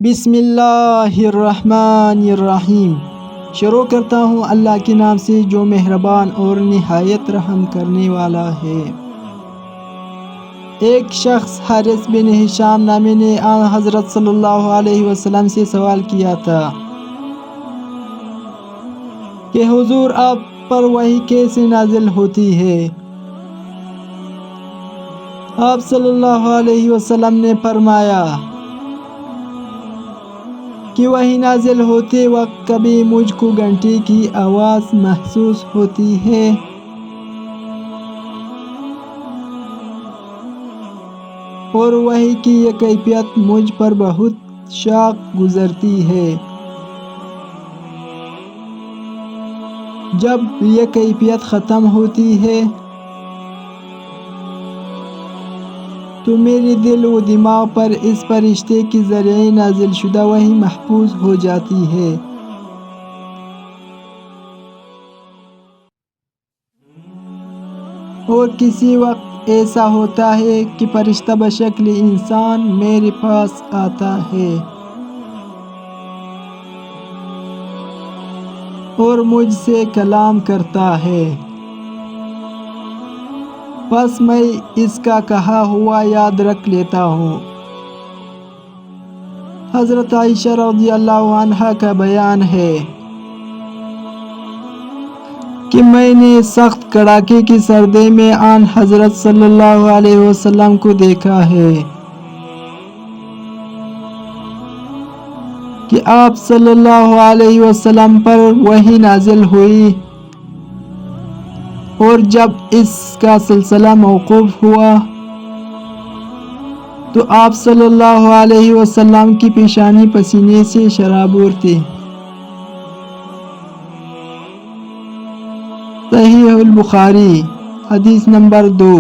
بسم اللہ الرحمن الرحیم۔ شروع کرتا ہوں اللہ کے نام سے جو مہربان اور نہایت رحم کرنے والا ہے۔ ایک شخص حارث بن ہشام نامی نے آن حضرت صلی اللہ علیہ وسلم سے سوال کیا تھا کہ حضور آپ پر وحی کیسے نازل ہوتی ہے؟ آپ صلی اللہ علیہ وسلم نے فرمایا کہ وحی نازل ہوتے وقت کبھی مجھ کو گھنٹی کی آواز محسوس ہوتی ہے اور وحی کی یہ کیفیت مجھ پر بہت شاق گزرتی ہے۔ جب یہ کیفیت ختم ہوتی ہے تو میرے دل و دماغ پر اس فرشتے کے ذریعے نازل شدہ وحی محفوظ ہو جاتی ہے۔ اور کسی وقت ایسا ہوتا ہے کہ فرشتہ بشکل انسان میرے پاس آتا ہے اور مجھ سے کلام کرتا ہے، بس میں اس کا کہا ہوا یاد رکھ لیتا ہوں۔ حضرت عائشہ رضی اللہ عنہا کا بیان ہے کہ میں نے سخت کڑاکے کی سردی میں آن حضرت صلی اللہ علیہ وسلم کو دیکھا ہے کہ آپ صلی اللہ علیہ وسلم پر وحی نازل ہوئی اور جب اس کا سلسلہ موقوف ہوا تو آپ صلی اللہ علیہ وسلم کی پیشانی پسینے سے شرابور تھی۔ صحیح البخاری حدیث نمبر 2۔